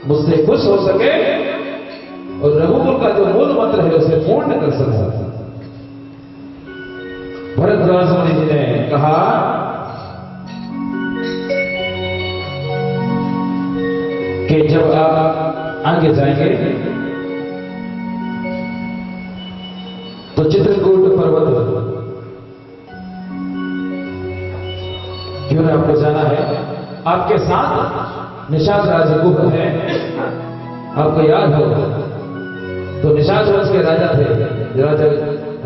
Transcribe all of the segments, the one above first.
मुझसे खुश हो सके और रघुकुल का जो मूल मंत्र है उसे पूर्ण कर सके। भरद्वाज मुनि जी ने कहा कि जब आप आगे जाएंगे तो चित्रकूट पर्वत क्यों ना आपको जाना है। आपके साथ निषाद राजगुह है, आपको याद हो तो निषाद वंश के राजा थे, राजा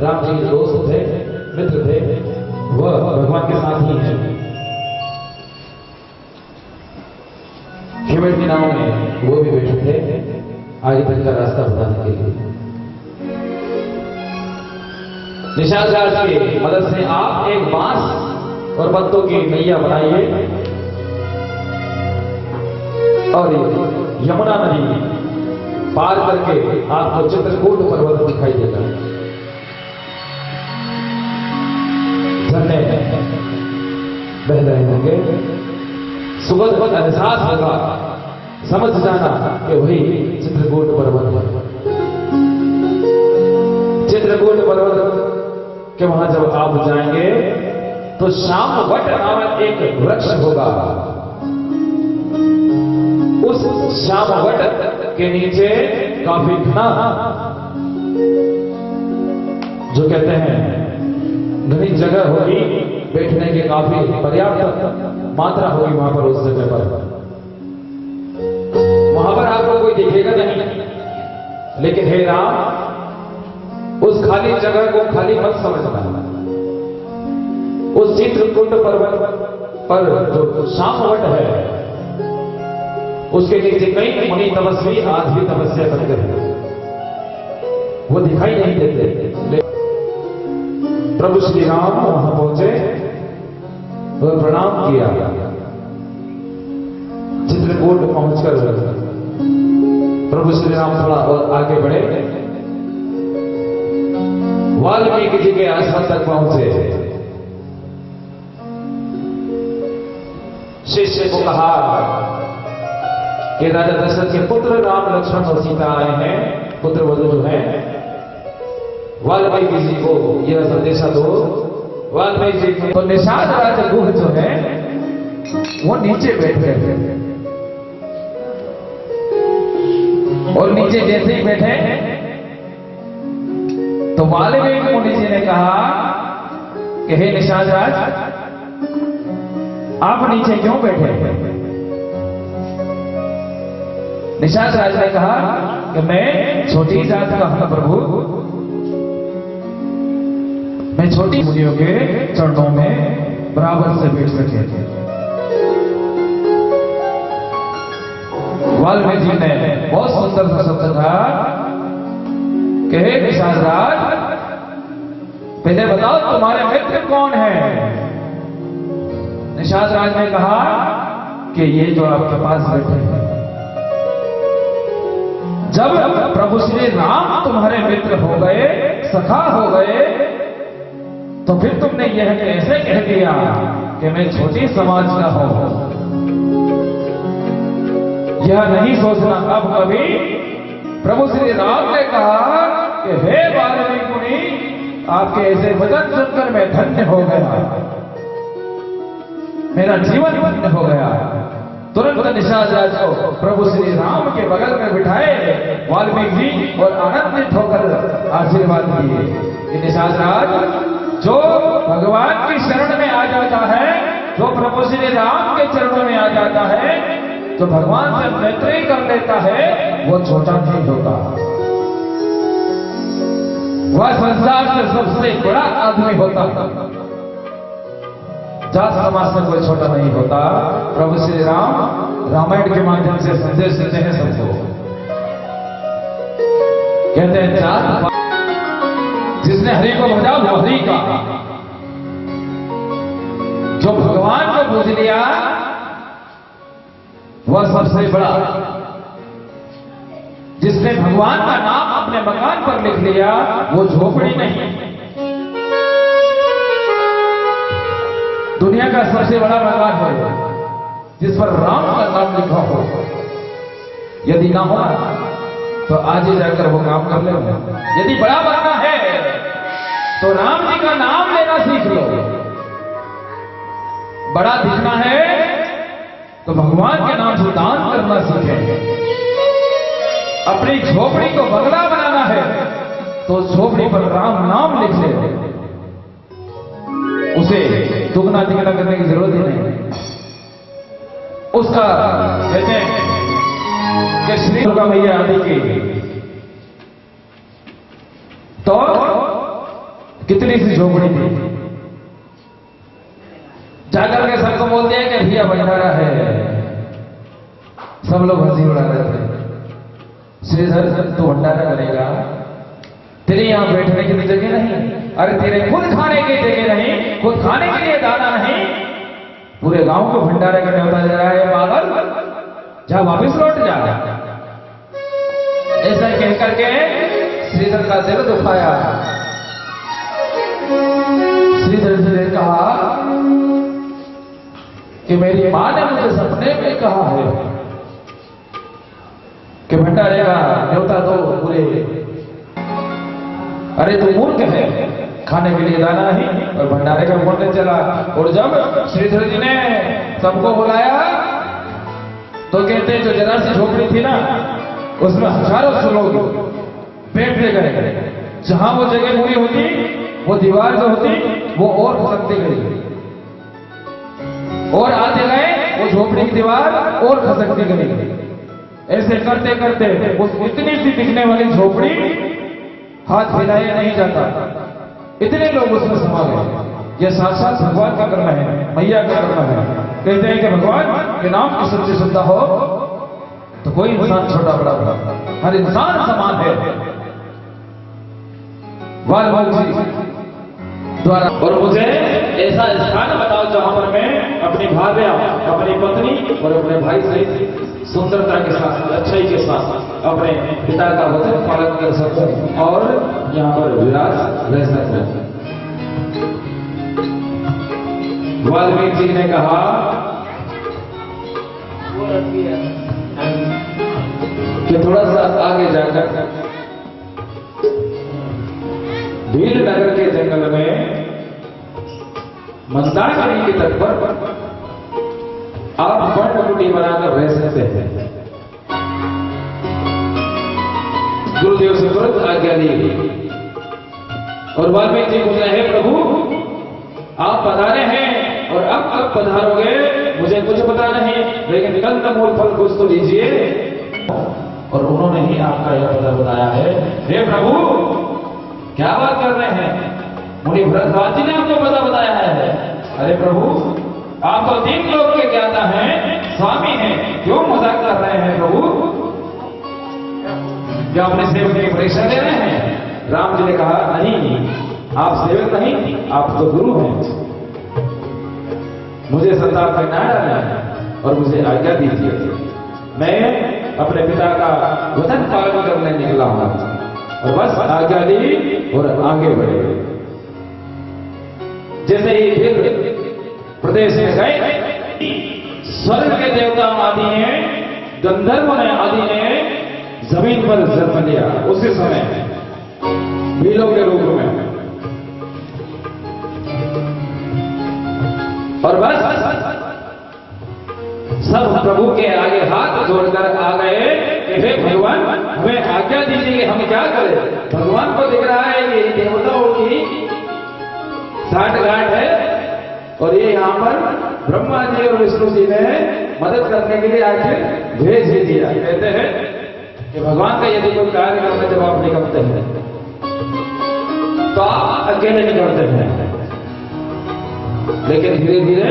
राम जी के दोस्त थे, मित्र थे, वह भगवान के साथ ही है। हिमट की नाव में वो भी बैठे थे आगे तक का रास्ता बताने के लिए। निषाद राज की मदद से आप एक बांस और पत्तों की नैया बनाइए और यमुना नदी पार करके आपको चित्रकूट पर्वत दिखाई देगा। झरने बह रहे होंगे, सुबह सुबह एहसास होगा, समझ जाना कि वही चित्रकूट पर्वत। चित्रकूट पर्वत के वहां जब आप जाएंगे तो शामवट नामक एक वृक्ष होगा। उस शामवट के नीचे काफी घना, जो कहते हैं घनी जगह होगी, बैठने के काफी पर्याप्त मात्रा होगी वहां पर। उस जगह पर वहां पर आपको कोई दिखेगा नहीं, लेकिन हे राम उस खाली जगह को खाली मत समझना। उस चित्रकूट पर्वत पर जो शामवट है उसके नीचे कई मुनि तपस्वी आज भी तपस्या करते हैं, वो दिखाई नहीं देते। प्रभु श्री राम वहां पहुंचे और प्रणाम किया। चित्रकूट पहुंचकर प्रभु श्री राम थोड़ा और आगे बढ़े, वाल्मीकि जी के आश्रम तक पहुंचे। शिष्य को कहा कि राजा दशरथ के पुत्र राम लक्ष्मण और सीता आए हैं, पुत्र वधु जो है, वाल्मीकि जी को यह संदेशा दो। वाल्मीकि जी को तो निषाद राजगुह जो है वो नीचे बैठे और नीचे जैसे ही बैठे तो वाल्मीकि मुनि जी ने कहा कि हे निषाद राज, आप नीचे क्यों बैठे? निषाद राज ने कहा कि मैं छोटी जात का हूं प्रभु, मैं छोटी मुनियों के चरणों में बराबर से बैठ सके। वाल्मीकि जी ने बहुत सुंदर सा शब्द था कि हे निषाद राज, पहले बताओ तुम्हारे मित्र कौन है? निषाद राज ने कहा कि ये जो आपके पास बैठे हैं। जब प्रभु श्री राम तुम्हारे मित्र हो गए, सखा हो गए, तो फिर तुमने यह कैसे कह दिया कि मैं छोटी समाज का हूं? यह नहीं सोचना अब कभी। प्रभु श्री राम ने कहा कि हे वाल्मीकि मुनि, आपके ऐसे वचन सुनकर मैं धन्य हो गया, मेरा जीवन धन्य हो गया। तुरंत निषाद राज को प्रभु श्री राम के बगल में बिठाए वाल्मीकि जी और आनंदित होकर आशीर्वाद दिए कि निषाद राज, जो भगवान की शरण में आ जाता है, जो प्रभु श्री राम के चरणों में आ जाता है, जो भगवान से मैत्री कर लेता है, वो छोटा नहीं होता। वह संसार से सबसे बड़ा आदमी होता है। जात समाज में कोई छोटा नहीं होता। प्रभु श्री राम रामायण के माध्यम से संदेश देते हैं सबको। कहते हैं जात जिसने हरि को भजा वो हरि का, जो भगवान को पूज लिया वह सबसे बड़ा। जिसने भगवान का नाम अपने मकान पर लिख लिया वो झोपड़ी नहीं। दुनिया का सबसे बड़ा मकान है जिस पर राम का नाम लिखा हो। यदि ना हो तो आज ही जाकर वो काम कर ले। यदि बड़ा बनना है तो राम जी का नाम लेना सीख लो। बड़ा दिखना है तो भगवान के नाम से दान करना सीखें। अपनी झोपड़ी को बंगला बनाना है तो झोपड़ी पर राम नाम लिख ले। उसे दुगना तिगना करने की जरूरत ही नहीं। उसका कहते हैं कि श्री दुर्गा मैया आदि की तो कितनी सी झोपड़ी थी। जाकर के सबको बोल दिया कि भैया भंडारा है। सब लोग हंसी उड़ा रहे थे। श्रीधर तू भंडारा करेगा, तेरे यहां बैठने की जगह नहीं, अरे तेरे खुद खाने की जगह नहीं, खुद खाने के लिए दाना नहीं, पूरे गांव को भंडारे का न्योता दे रहा है। पागल, जा वापिस लौट जा। ऐसा कह करके श्रीधर का दिल दुखाया। श्रीधर जी ने कहा कि मेरी मां ने मुझे सपने में कहा है कि भंडारे का न्योता दो पूरे। अरे तू मूर्ख है, खाने के लिए दाना नहीं और भंडारे का बोलने चला। और जब श्रीधर जी ने सबको बुलाया तो कहते जो जरा सी झोपड़ी थी ना, उसमें हजारों से लोग बैठते गए। जहां वो जगह पूरी होती, वो दीवार जो होती वो और खसकती गई, और आते गए वो झोपड़ी की दीवार और खसकती गई। ऐसे करते करते उस इतनी सी दिखने वाली झोपड़ी हाथ हिलाया नहीं जाता, इतने लोग उसमें समा गए। यह साक्षात भगवान का कर्म है, मैया का कर्म है। कहते हैं कि भगवान के नाम की सच्ची श्रद्धा हो तो कोई इंसान छोटा बड़ा बड़ा, हर इंसान समान है। वाल्मीकि द्वारा और मुझे ऐसा स्थान बताओ जहां पर मैं अपनी भार्या, अपनी पत्नी और अपने भाई से सुंदरता के साथ, अच्छाई के साथ अपने पिता का वचन पालन कर सकूं और यहाँ पर विराज रह सकूं। वाल्मीकि जी ने कहा कि थोड़ा सा आगे जाकर भील नगर के जंगल में मंदाकिनी के तट पर आप पर्णकुटी बनाकर रह सकते हैं। गुरुदेव से तुरंत आज्ञा ली और वाल्मीकि जी बोल रहे हैं प्रभु आप पधारे हैं और अब कब पधारोगे मुझे कुछ पता नहीं, लेकिन कंदमूल फल कुछ तो लीजिए। और उन्होंने ही आपका यह पता बताया है। हे प्रभु क्या बात कर रहे हैं, मुनि भरद्वाज जी ने आपको पता बताया है। अरे प्रभु आप तो 3 लोक के ज्ञाता हैं, स्वामी हैं, क्यों मजाक कर रहे हैं प्रभु? क्या अपने सेवक की परीक्षा ले रहे हैं? राम जी ने कहा नहीं, आप सेवक नहीं, आप तो गुरु हैं। मुझे संताप में ना डालना और मुझे आज्ञा दीजिए। मैं अपने पिता का वचन पालन करने निकला हूं और बस आज्ञा दी और आगे बढ़े। जैसे ही फिर प्रदेश में गए, स्वर्ग के देवता आदि ने, गंधर्व ने आदि ने जमीन पर जन्म लिया। उसी समय भीलों के रूप में, और बस सब प्रभु के आगे हाथ जोड़कर आ गए कि हे भगवान हमें आज्ञा दीजिए कि हम क्या करें। भगवान को दिख रहा है कि देवताओं की साठगांठ है और ये यहाँ पर ब्रह्मा जी और विष्णु जी ने मदद करने के लिए आखिर भेज ही दिया। कहते हैं कि भगवान का यदि कोई कार्य करने जब आप निकलते हैं तो आप अकेले निकलते हैं, लेकिन धीरे धीरे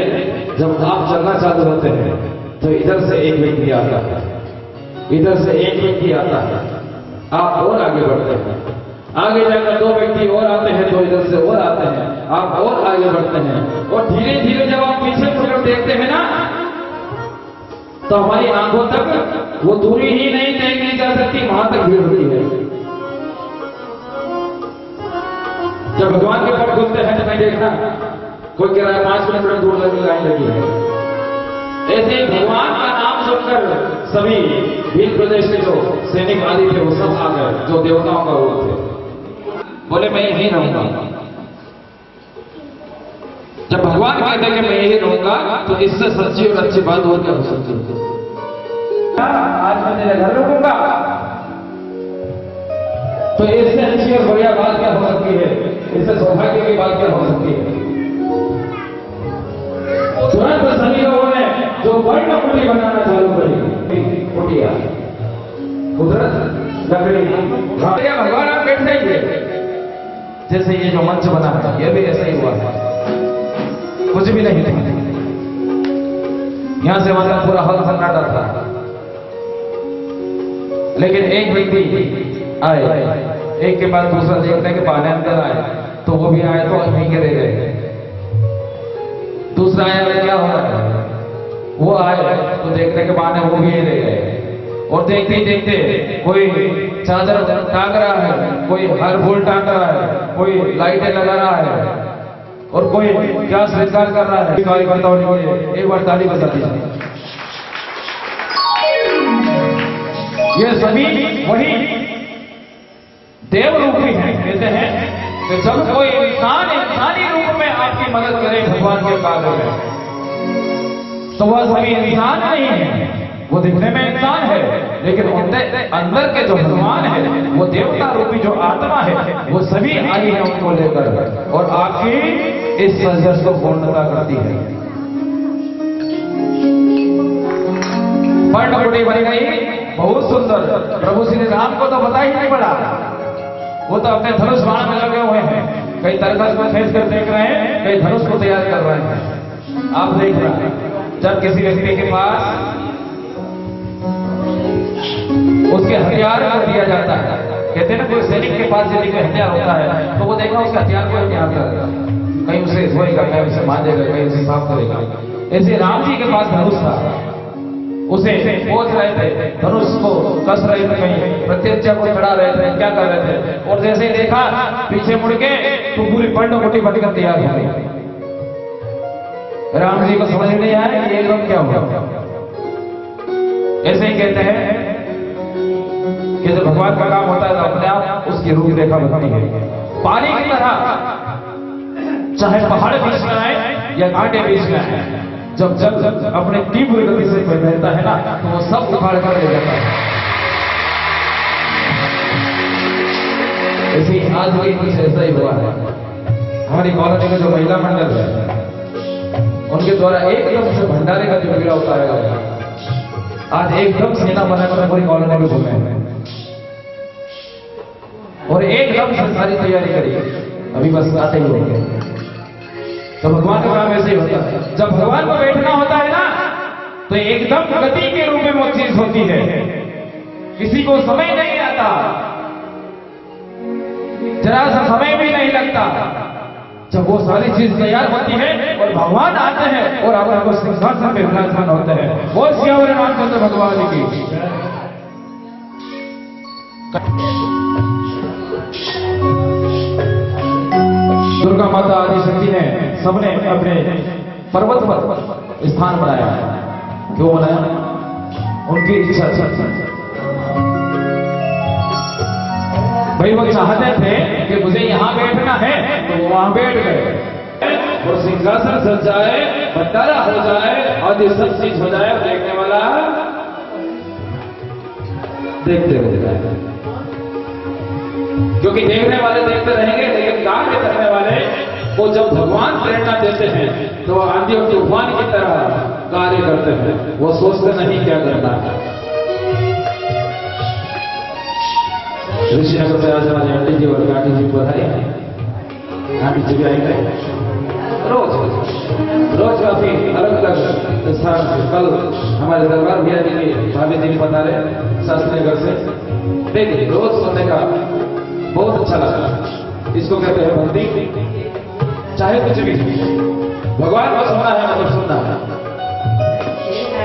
जब आप चलना चालू होते हैं तो इधर से एक व्यक्ति आता है, इधर से एक व्यक्ति आता है, आप और आगे बढ़ते हैं। आगे जाकर 2 व्यक्ति और आते हैं, 2 इधर से और आते हैं, आप और आगे बढ़ते हैं। और धीरे धीरे जब आप पीछे मुड़कर देखते हैं ना तो हमारी आंखों तक वो दूरी ही नहीं तय की जा सकती, वहां तक भीड़ होती है। जब भगवान के पट खुलते हैं तो मैं देखना कोई कह रहा है 5 किलोमीटर दूर लगी लाइन लगी है। ऐसे भगवान का नाम सुनकर सभी भील प्रदेश के जो सैनिक आदि थे वो सब आ गए, जो देवताओं का रूप थे। बोले मैं यहीं रहूंगा। जब भगवान कहते हैं कि मैं यहीं रहूंगा, तो इससे सच्ची और अच्छी बात और क्या हो सकती है? आज मैं तेरे घर रुकूंगा, तो इससे अच्छी और बढ़िया बात क्या हो सकती है? इससे सौभाग्य की बात क्या हो सकती है? तुरंत सभी लोगों ने जो वर्ण कुटी बनाना चालू करी, कुटिया कुदरत लकड़ी, भगवान आप बैठ जाइए। जैसे ये जो मंच बना है ये भी ऐसा ही हुआ है, कुछ भी नहीं था, यहां से मतलब पूरा हॉल सन्नाटा था। लेकिन एक व्यक्ति आए, एक के बाद दूसरा देखने के बहाने अंदर आए, तो वो भी आए तो वहीं के रह गए। दूसरा आया, क्या हो रहा है? वो आए तो देखने के बहाने वो भी रह गए। और देखते ही देखते कोई चादर टांग रहा है, कोई हर फूल टांग रहा है, कोई लाइटें लगा रहा है, और कोई क्या श्रृंगार कर रहा है। एक बार ताली बजा दीजिए। ये सभी वही देव रूपी हैं। कहते हैं कि जब कोई इंसान इंसानी रूप में आपकी मदद करे भगवान के कार्य में, तो वह सभी इंसान नहीं है। वो दिखने में इंसान है, लेकिन अंदर के जो भगवान है, वो देवता रूपी जो आत्मा है, वो सभी आई है उनको लेकर, और आपकी इस सजस को पूर्णता करती है। पर्णकुटी बन गई, बहुत सुंदर। प्रभु श्री राम को तो पता ही नहीं पड़ा, वो तो अपने धनुष बाण में लगे हुए हैं। कई तरकस को खींच कर देख रहे हैं, कई धनुष को तैयार कर रहे हैं। आप देख रहे हैं, जब किसी व्यक्ति के पास उसके हथियार को दिया जाता है, कहते हैं ना कोई सैनिक के पास यदि कोई हथियार होता है तो वो देखा उसके हथियार को हथियार करेगा, कहीं उसे धोएगा, कहीं उसे मांजेगा, कहीं उसे साफ करेगा। ऐसे राम जी के पास धनुष था, उसे खोज रहे थे, धनुष को कस रहे थे, कहीं प्रत्यक्षा को चढ़ा रहे थे, क्या कर रहे थे, और जैसे ही देखा पीछे मुड़ के तो पूरी पर्णकुटी बनकर तैयार हो गई। राम जी को समझ नहीं आया कि एकदम क्या हुआ। ऐसे ही कहते हैं कि जब भगवान का काम होता है तो अपने आप उसकी रूप रेखा बनती है। पानी की तरह चाहे पहाड़ बीच में आए या कांटे बीच में आए, जब जब अपने तीव्र गति से बहता है ना, तो वो सब उखाड़ कर ले जाता है। ऐसे ही आज भी कुछ ऐसा ही हुआ है। हमारी कॉलोनी का जो महिला मंडल है, उनके द्वारा एकदम से भंडारे का जो बीड़ा उतारा गया, आज एकदम सेना बनाकर पूरी कॉलोनी में घूमे हैं और एकदम से सारी तैयारी करी, अभी बस आते ही होंगे। तो भगवान का काम ऐसे ही होता है। जब भगवान को बैठना होता है ना, तो एकदम गति के रूप में वो चीज होती है, किसी को समय नहीं आता, जरा सा समय भी नहीं लगता। जब वो सारी चीज तैयार होती है और भगवान आते हैं और आप उनको सिंहासन पे विराजमान होते हैं। वो सियावर रामचंद्र भगवान की। दुर्गा माता आदि शक्ति ने सबने अपने पर्वत पर स्थान बनाया। क्यों बनाया? उनकी इच्छा थी। भाई वो चाहते थे कि मुझे यहां बैठना है, तो वो वहां बैठ गए और सिंहासन सज जाए, भंडारा हो जाए और ये सब चीज हो जाए, देखने वाला देखते रह जाए। क्योंकि देखने वाले देखते रहेंगे, लेकिन कार्य करने वाले वो जब भगवान प्रेरणा देते हैं तो आंधी और तूफान की तरह कार्य करते हैं। वो सोचते नहीं क्या करना है। ऋषिनगर में आज हमारे आंटी जी और आंटी जी बधाई, आंटी जी भी आएंगे रोज काफी अलग अलग स्थान से। कल हमारे दरबार भैया जी की भाभी जी बता रहे शास्त्री घर से, देखिए रोज सुनने का बहुत अच्छा लगा। इसको कहते हैं भक्ति। चाहे कुछ भी भगवान को सुनना है, मतलब सुनना है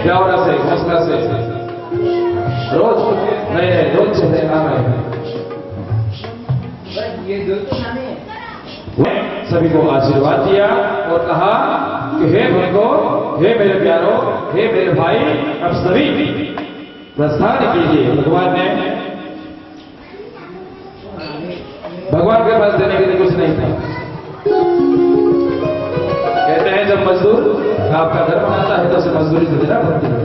प्यारा से, हौसला से, रोज नए रोज से आ रहे हैं। सभी को आशीर्वाद दिया और कहा कि हे भक्तों, हे मेरे प्यारों, हे मेरे भाई, अब सभी प्रस्थान कीजिए। भगवान के पास देने के लिए कुछ नहीं था। कहते हैं जब मजदूर आपका घर बनाता है तो उसे मजदूरी तो देना पड़ती है,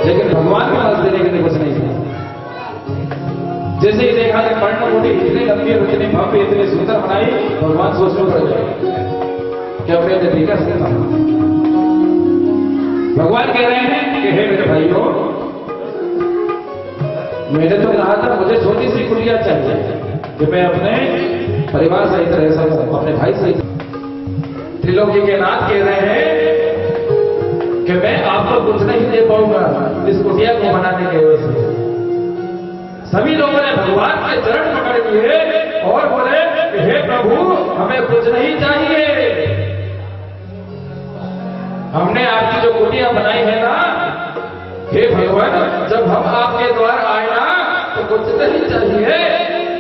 लेकिन भगवान के पास देने के लिए कुछ नहीं था। जैसे ही देखा कि पर्णकुटी इतनी लंबी और इतनी भव्य इतनी सुंदर बनाई, भगवान सोचने पड़ गए कि अपने तरीका से भगवान कह रहे हैं कि हे मेरे भाइयों, मैंने तो कहा था मुझे छोटी सी कुटिया चाहिए कि मैं अपने परिवार सहित रह सकूं, अपने भाई सहित। त्रिलोकी के नाथ कह रहे हैं कि मैं आपको कुछ नहीं दे पाऊंगा इस कुटिया को बनाने के वजह से। सभी लोगों ने भगवान के चरण पकड़ लिए और बोले हे प्रभु, हमें कुछ नहीं चाहिए, हमने आपकी जो कुटिया बनाई है ना, हे भगवान, जब हम आपके द्वार आए ना तो कुछ नहीं चाहिए,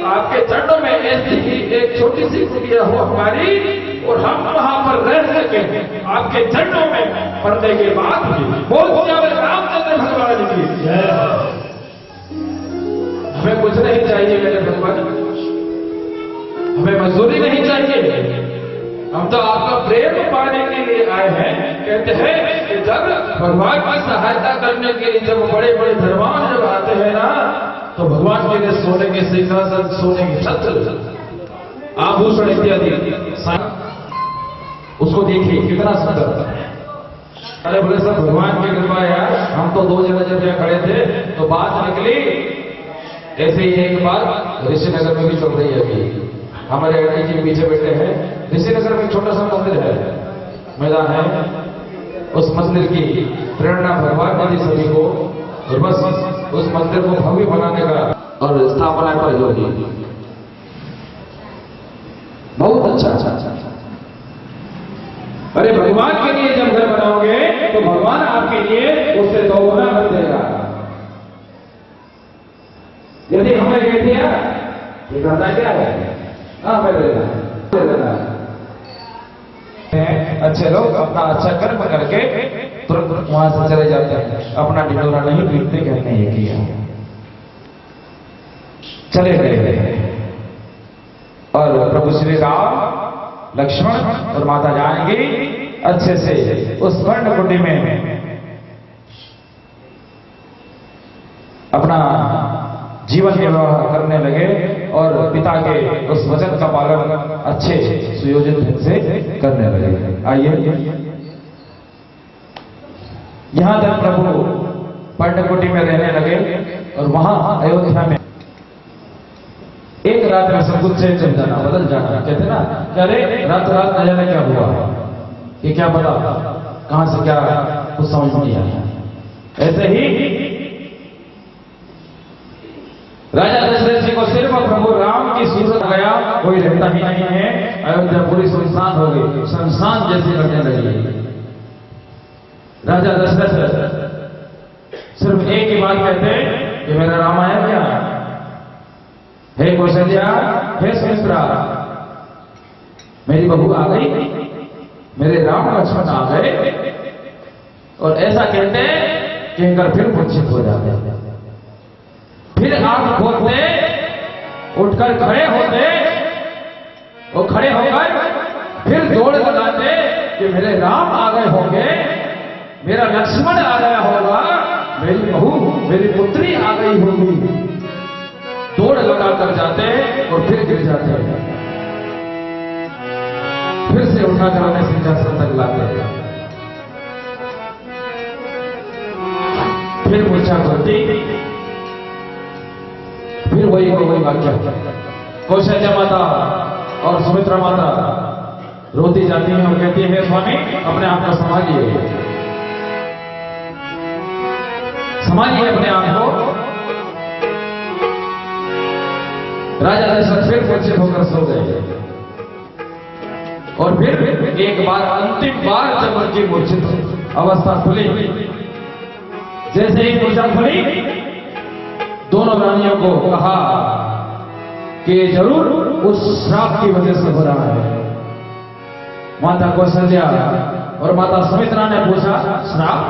आपके चरणों में ऐसी ही एक छोटी सी कुटिया हो हमारी और हम वहां पर रह सके आपके चरणों में पड़ने के बाद भी। बोल रामचंद्र भगवान की हमें कुछ नहीं चाहिए मेरे भगवान, हमें मजदूरी नहीं चाहिए, हम तो आपका प्रेम पाने के लिए आए हैं। कहते हैं कि जब भगवान की सहायता करने के लिए जब बड़े बड़े धर्मान जब आते हैं ना, तो भगवान के लिए सोने के सिंहासन, सोने के छत्र, आभूषण इत्यादि उसको देखिए कितना सुंदर। अरे बोले सब भगवान की कृपा यार, हम तो 2 जगह जब खड़े थे तो बात निकली। ऐसे ही एक बार ऋषिनगर में भी चल रही है, अभी हमारे अड्डी जी पीछे बैठे हैं। ऋषिनगर में छोटा सा मंदिर है, मैदान है, उस मंदिर की प्रेरणा भगवान ने दी सभी को, और बस उस मंदिर को भव्य बनाने का और स्थापना पर होगी। बहुत अच्छा। अरे भगवान के लिए जब घर बनाओगे तो भगवान आपके लिए उससे 2 गुना कर देगा। यदि हमने कह दिया ये करता क्या है, हाँ मैं दे देना। अच्छे लोग अपना अच्छा कर्म करके तुरंत वहां से चले जाते हैं, अपना ढिंडोरा नहीं पीटते, कहते हैं ये किया, चले गए। और प्रभु श्री राम, लक्ष्मण और माता जानकी अच्छे से उस पर्णकुटी में अपना जीवन निर्वाह करने लगे और पिता के उस वचन का पालन अच्छे सुयोजित ढंग से करने लगे। आइए, यहां तक प्रभु पर्णकुटी में रहने लगे और वहां अयोध्या में एक रात में सब कुछ चेंज हो जाना, बदल जाना। कहते ना, अरे रात रात न जाने क्या हुआ, ये क्या पता कहां से क्या कुछ समझ नहीं आया। ऐसे ही राजा दशरथ जी को सिर्फ प्रभु राम की सूरत गया, कोई रहता ही नहीं है, अयोध्या पूरी सुनसान हो गई, शमशान जैसी लगने लगी। राजा दशरथ सिर्फ एक ही बात कहते कि मेरा राम आया क्या, हे कौशल्या, हे सुमित्रा, मेरी बहू आ गई, मेरे राम लक्ष्मण आ गए। और ऐसा कहते कहकर फिर मूर्छित हो जाते, फिर आंख खोलते, उठकर खड़े होते, वो खड़े होकर फिर दौड़ लगाते कि मेरे राम आ गए होंगे, मेरा लक्ष्मण आ गया होगा, मेरी बहू, मेरी पुत्री आ गई होगी। दौड़ लगा कर जाते और फिर गिर जाते, फिर से उठाकर उन्हें सिंहासन तक लाते, फिर मूर्छा करती, फिर वही वाक्य। कौशल्या माता और सुमित्रा माता रोती जाती हैं और कहती है, स्वामी अपने आप को संभालिए, संभालिए अपने आप को। राजा दशरथ फिर मूर्छित होकर सो गए और फिर एक बार, अंतिम बार जब उनकी मूर्छित अवस्था खुली, जैसे ही मूर्छा खुली, दोनों रानियों को कहा कि जरूर उस श्राप की वजह से हो रहा है। माता कौशल्या और माता सुमित्रा ने पूछा, श्राप?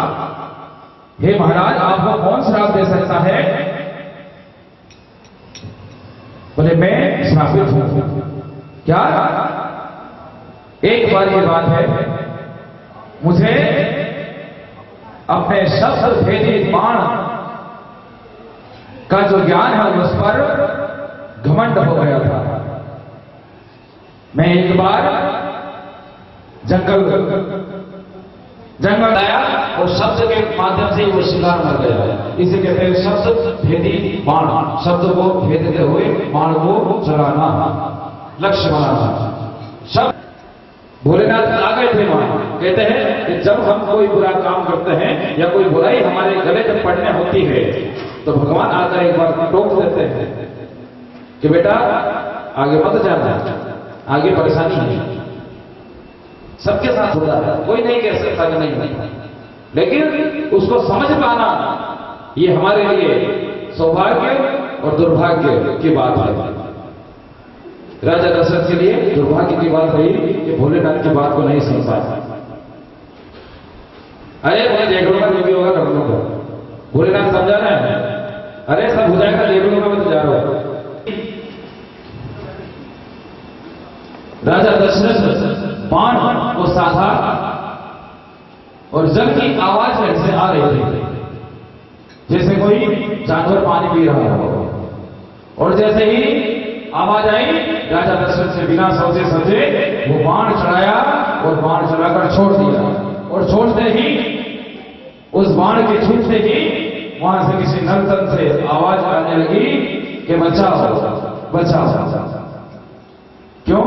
हे महाराज, आपको कौन श्राप दे सकता है? बोले मैं श्रापित हूं। क्या? एक बार की बात है, मुझे अपने शस्त्र भेदी बाण का जो ज्ञान है उस पर घमंड हो गया था। मैं एक बार जंगल आया और शब्द के माध्यम से वो शिकार मर गया। इसे कहते हैं शब्द भेदी बाण। शब्द को भेदते हुए बाण को चलाना, लक्ष्य बनाना। शब्द भोलेनाथ आ गए थे वहां। कहते हैं कि जब हम कोई बुरा काम करते हैं या कोई बुराई हमारे गले जब पड़ने होती है तो भगवान आकर एक बार टोक देते हैं कि बेटा आगे मत जाना, आगे परेशानी है। सबके साथ होता है, कोई नहीं कह सकता कि नहीं होता, लेकिन उसको समझ पाना ये हमारे लिए सौभाग्य और दुर्भाग्य की बात है। राजा दशरथ के लिए दुर्भाग्य की बात रही कि भोलेनाथ की बात को नहीं सुन पाया। अरे मैं देख लूंगा, जो भी होगा कर लूंगा। भोलेनाथ समझा रहे हैं, अरे सब हो जाएगा, देख लूंगा, मैं तो जा रहा हूं। राजा दशरथ बाण को साधा और जल की आवाज ऐसे आ रही थी जैसे कोई जानवर पानी पी रहा हो। और जैसे ही आवाज आई, राजा दशरथ से बिना सोचे समझे वो बाण चढ़ाया और बाण चलाकर छोड़ दिया। और छोड़ते ही उस बाण के छूटते ही वहां से किसी नर्तन से आवाज आने लगी कि बचाओ बचाओ। क्यों?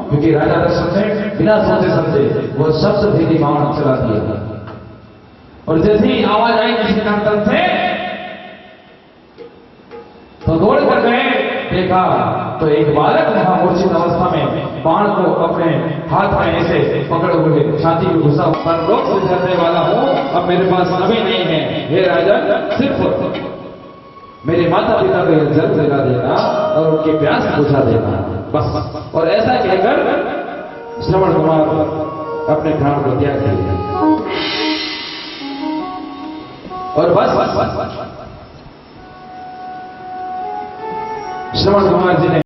क्योंकि राजा दशरथ ने बिना सोचे समझे वो शब्द भेदी बाण चला दिया। और जैसे ही आवाज आई किसी नर्तन से तो दौड़ कर गए, देखा तो एक बालक वहां मूर्छित अवस्था में बाण को अपने हाथ में ऐसे पकड़ हुए छाती में घुसा पर रोक से करने वाला हूं। अब मेरे पास अभी नहीं है, हे राजा, सिर्फ मेरे माता पिता को जल दिला देना और उनकी प्यास बुझा देना, बस। और ऐसा कहकर श्रवण कुमार अपने प्राण को त्याग दिया। और बस श्रवण कुमार जी ने